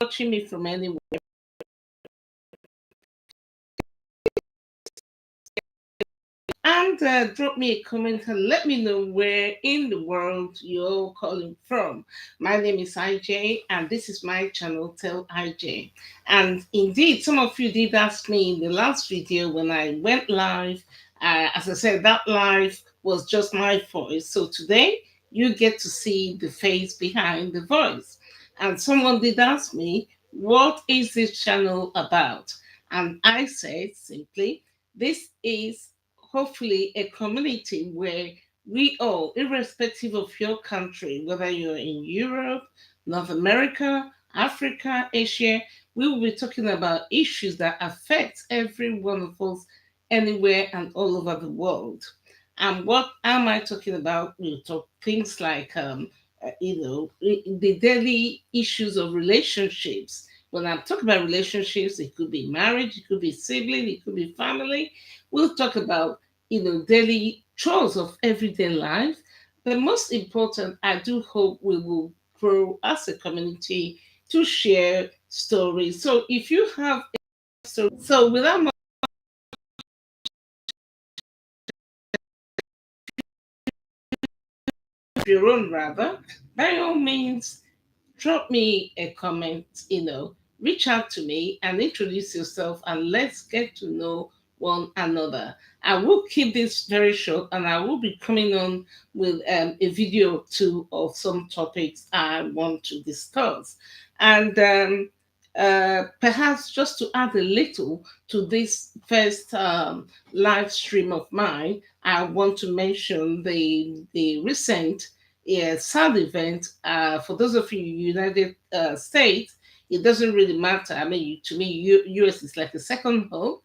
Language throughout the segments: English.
watching me from anywhere. And drop me a comment and let me know where in the world you're calling from. My name is IJ, and this is my channel, Tell IJ. And indeed, some of you did ask me in the last video when I went live. As I said, that live was just my voice. So today, you get to see the face behind the voice. And someone did ask me, what is this channel about? And I said simply, this is hopefully a community where we all, irrespective of your country, whether you're in Europe, North America, Africa, Asia, we will be talking about issues that affect every one of us anywhere and all over the world. And what am I talking about? We'll talk things like, the daily issues of relationships. When I'm talking about relationships, it could be marriage, it could be sibling, it could be family. We'll talk about daily chores of everyday life. But most important, I do hope we will grow as a community to share stories. So if you have a story, so without much of your own rather, by all means, drop me a comment, reach out to me and introduce yourself and let's get to know one another. I will keep this very short and I will be coming on with a video or two of some topics I want to discuss. And perhaps just to add a little to this first live stream of mine, I want to mention the recent sad event. For those of you in the United States, it doesn't really matter. I mean, to me, US is like a second home,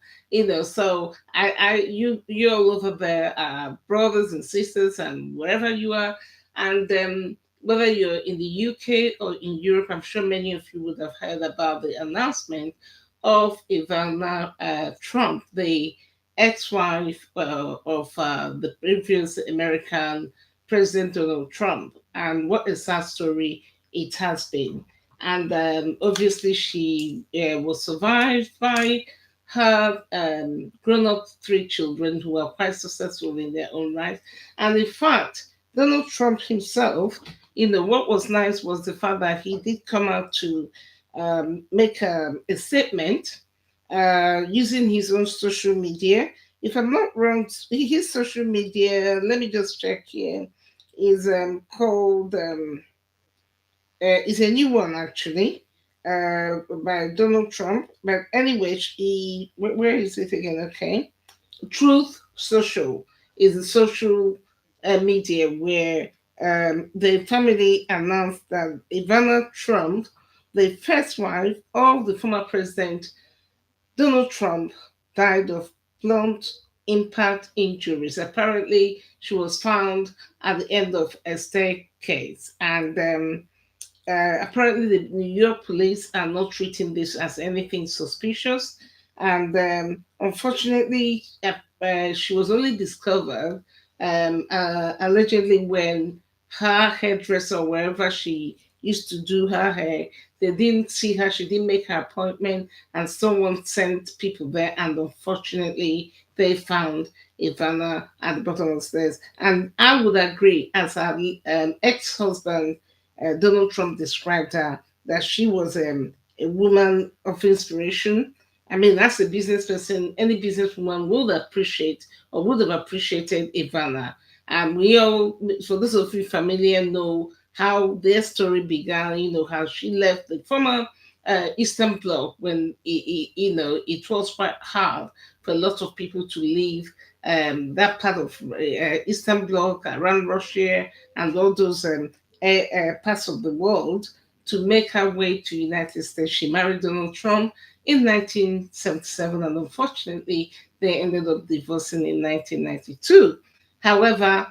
So you're all over there, brothers and sisters, and wherever you are, and whether you're in the UK or in Europe, I'm sure many of you would have heard about the announcement of Ivana Trump, the ex-wife of the previous American President Donald Trump, and what a sad story it has been. And obviously, she was survived by her grown up three children who are quite successful in their own right. And in fact, Donald Trump himself, what was nice was the fact that he did come out to make a statement using his own social media. If I'm not wrong, his social media, let me just check here, is called is a new one actually by Donald Trump. But anyway, where is it again? Okay, Truth Social is a social media where the family announced that Ivana Trump, the first wife of the former president Donald Trump, died of blunt impact injuries. Apparently, she was found at the end of a staircase, and apparently the New York police are not treating this as anything suspicious. And unfortunately, she was only discovered allegedly when her hairdresser, wherever she used to do her hair, they didn't see her. She didn't make her appointment, and someone sent people there, and unfortunately, they found Ivana at the bottom of the stairs. And I would agree, as her ex-husband Donald Trump described her, that she was a woman of inspiration. I mean, as a business person, any businesswoman would appreciate or would have appreciated Ivana. And we all, for those of you familiar, know how their story began, how she left the former Eastern Bloc when, it was quite hard for a lot of people to leave that part of Eastern Bloc around Russia and all those parts of the world to make her way to United States. She married Donald Trump in 1977, and unfortunately, they ended up divorcing in 1992. However,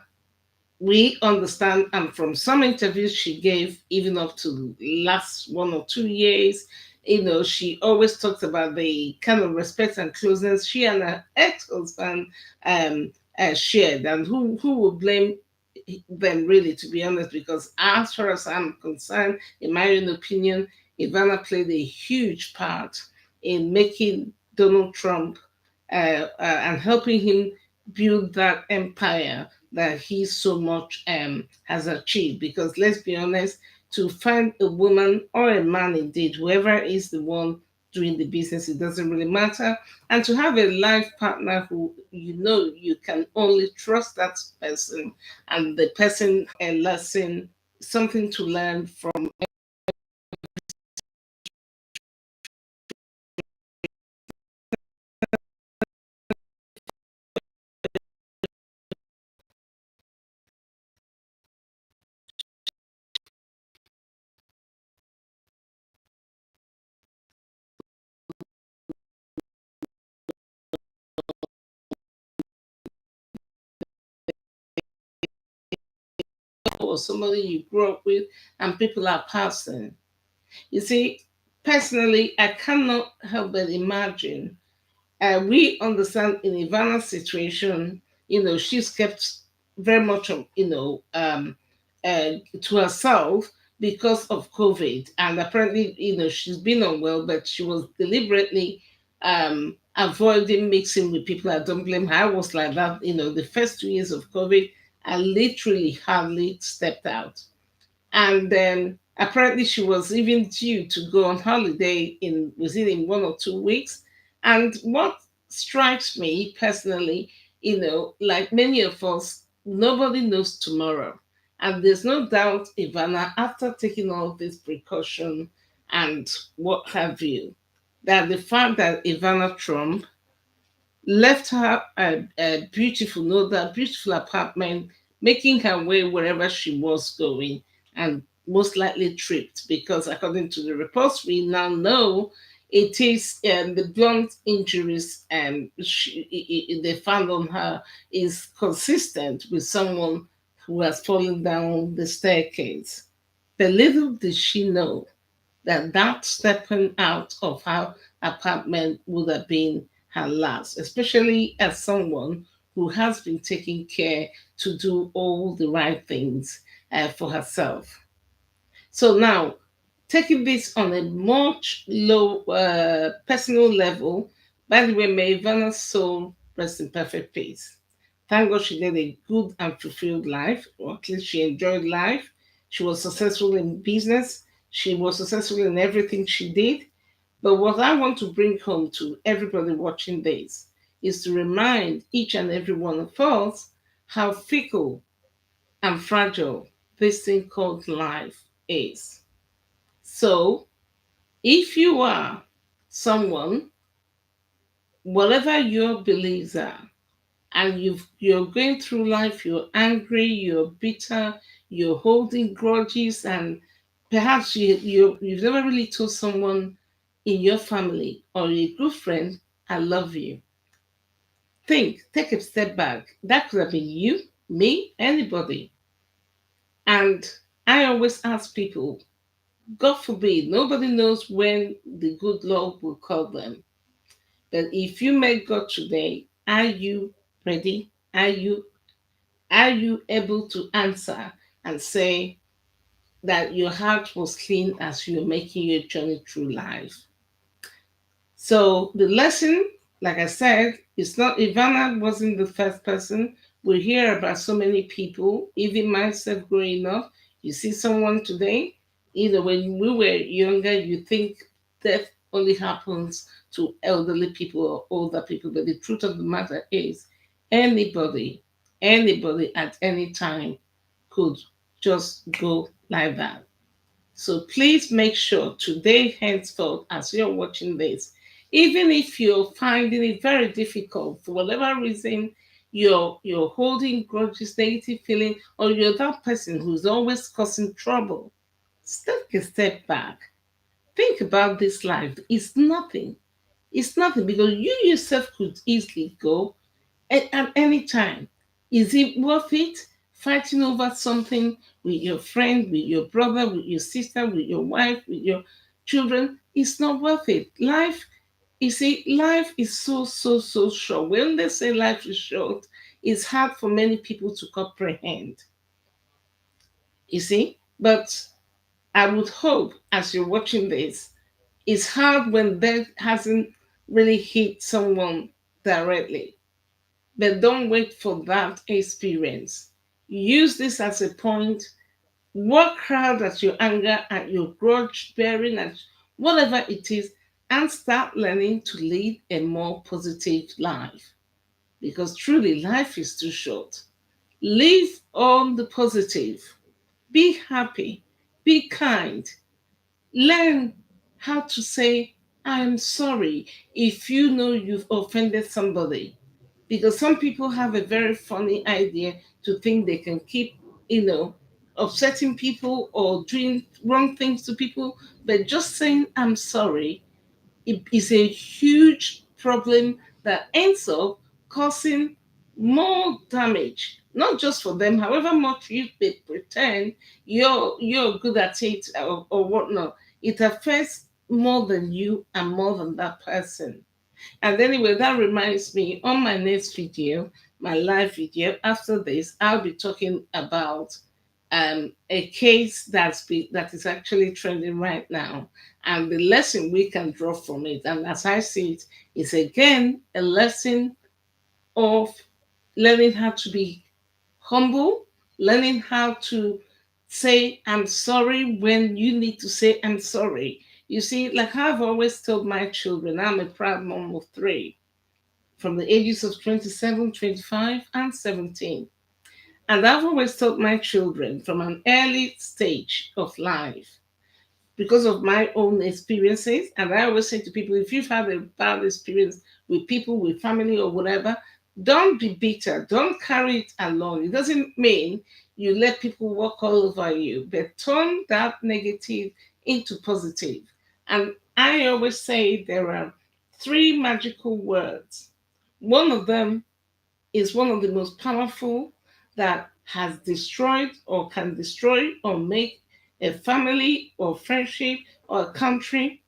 we understand, and from some interviews she gave, even up to last 1 or 2 years, she always talked about the kind of respect and closeness she and her ex-husband shared, and who would blame them, really, to be honest, because as far as I'm concerned, in my own opinion, Ivana played a huge part in making Donald Trump and helping him build that empire that he so much has achieved. Because let's be honest, to find a woman or a man, indeed, whoever is the one doing the business, it doesn't really matter. And to have a life partner who you know you can only trust that person, and the person a lesson, something to learn from or somebody you grew up with, and people are passing. You see, personally, I cannot help but imagine. We understand in Ivana's situation, she's kept very much of, to herself because of COVID. And apparently, she's been unwell, but she was deliberately avoiding mixing with people. I don't blame her. I was like that, the first 2 years of COVID, I literally hardly stepped out. And then apparently she was even due to go on holiday within 1 or 2 weeks. And what strikes me personally, like many of us, nobody knows tomorrow. And there's no doubt Ivana, after taking all this precaution and what have you, that the fact that Ivana Trump left her a beautiful note, that beautiful apartment, making her way wherever she was going, and most likely tripped because, according to the reports, we now know it is the blunt injuries they found on her is consistent with someone who has fallen down the staircase. But little did she know that stepping out of her apartment would have been her last, especially as someone who has been taking care to do all the right things for herself. So now, taking this on a much low personal level, by the way, may Ivana's soul rest in perfect peace. Thank God she led a good and fulfilled life, or at least she enjoyed life. She was successful in business. She was successful in everything she did. But what I want to bring home to everybody watching this is to remind each and every one of us how fickle and fragile this thing called life is. So, if you are someone, whatever your beliefs are, and you're going through life, you're angry, you're bitter, you're holding grudges, and perhaps you've never really told someone in your family or a good friend, I love you. Take a step back. That could have been you, me, anybody. And I always ask people, God forbid, nobody knows when the good Lord will call them. But if you met God today, are you ready? Are you able to answer and say that your heart was clean as you're making your journey through life? So the lesson, like I said, it's not Ivana wasn't the first person. We hear about so many people, even myself growing up. You see someone today, either when we were younger, you think death only happens to elderly people or older people. But the truth of the matter is anybody, anybody at any time could just go like that. So please make sure today, henceforth, as you're watching this, even if you're finding it very difficult for whatever reason, you're holding grudges, negative feeling, or you're that person who's always causing trouble, take a step back. Think about this life. It's nothing. It's nothing because you yourself could easily go at any time. Is it worth it fighting over something with your friend, with your brother, with your sister, with your wife, with your children? It's not worth it. Life, you see, life is so, so, so short. When they say life is short, it's hard for many people to comprehend. You see? But I would hope as you're watching this, it's hard when death hasn't really hit someone directly. But don't wait for that experience. Use this as a point. Work hard at your anger, at your grudge bearing, at whatever it is, and start learning to lead a more positive life. Because truly, life is too short. Live on the positive. Be happy. Be kind. Learn how to say, I'm sorry if you know you've offended somebody. Because some people have a very funny idea to think they can keep, you know, upsetting people or doing wrong things to people. But just saying, I'm sorry, it is a huge problem that ends up causing more damage, not just for them, however much you they pretend you're good at it or whatnot, it affects more than you and more than that person. And anyway, that reminds me, on my next video, my live video, after this, I'll be talking about a case that is actually trending right now, and the lesson we can draw from it. And as I see it, is again a lesson of learning how to be humble, learning how to say I'm sorry when you need to say I'm sorry. You see, like I've always told my children, I'm a proud mom of three from the ages of 27, 25, and 17. And I've always taught my children from an early stage of life because of my own experiences. And I always say to people, if you've had a bad experience with people, with family, or whatever, don't be bitter. Don't carry it along. It doesn't mean you let people walk all over you, but turn that negative into positive. And I always say there are three magical words. One of them is one of the most powerful that has destroyed or can destroy or make a family or friendship or a country.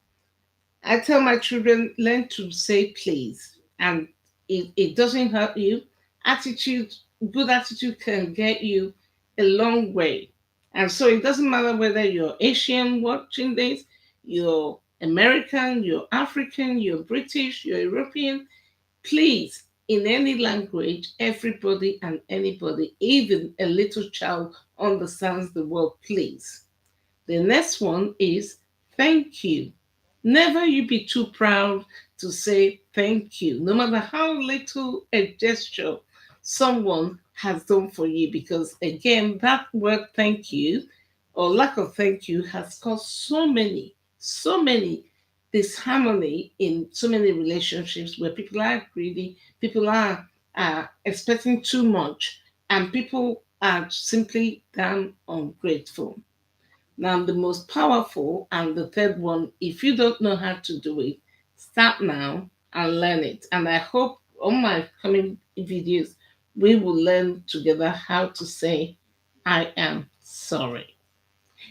I tell my children, learn to say please. And it doesn't hurt you. Attitude, good attitude can get you a long way. And so it doesn't matter whether you're Asian watching this, you're American, you're African, you're British, you're European, please, in any language, everybody and anybody, even a little child, understands the word please. The next one is thank you. Never you be too proud to say thank you, no matter how little a gesture someone has done for you, because again, that word thank you or lack of thank you has caused so many disharmony in so many relationships where people are greedy, people are expecting too much, and people are simply damn ungrateful. Now, the most powerful and the third one, if you don't know how to do it, start now and learn it. And I hope on my coming videos, we will learn together how to say, I am sorry.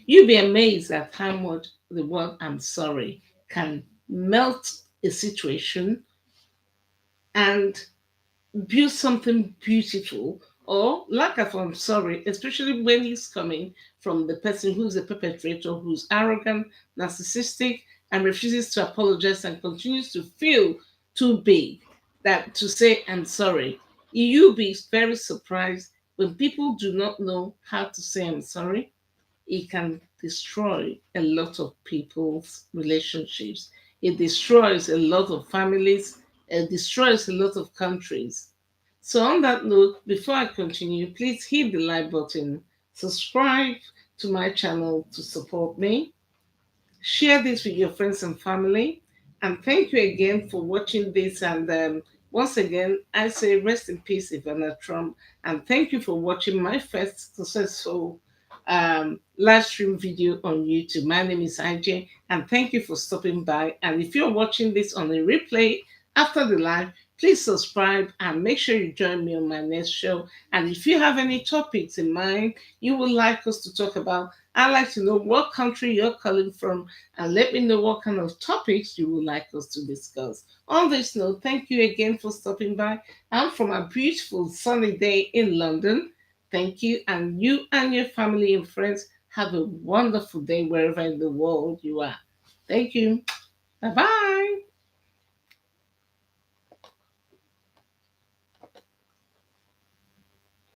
You'll be amazed at how much the word I'm sorry can melt a situation and build something beautiful, or lack of I'm sorry, especially when it's coming from the person who's a perpetrator, who's arrogant, narcissistic, and refuses to apologize and continues to feel too big that to say I'm sorry. You'll be very surprised when people do not know how to say I'm sorry. It can destroy a lot of people's relationships. It destroys a lot of families. It destroys a lot of countries. So, on that note, before I continue, please hit the like button, subscribe to my channel to support me, share this with your friends and family, and thank you again for watching this. And once again, I say rest in peace, Ivana Trump, and thank you for watching my first successful live stream video on YouTube. My name is IJ, and thank you for stopping by. And if you're watching this on a replay after the live, please subscribe and make sure you join me on my next show. And if you have any topics in mind you would like us to talk about, I'd like to know what country you're calling from and let me know what kind of topics you would like us to discuss. On this note, thank you again for stopping by. I'm from a beautiful sunny day in London. Thank you, and you and your family and friends Have a wonderful day wherever in the world you are. Thank you. Bye bye.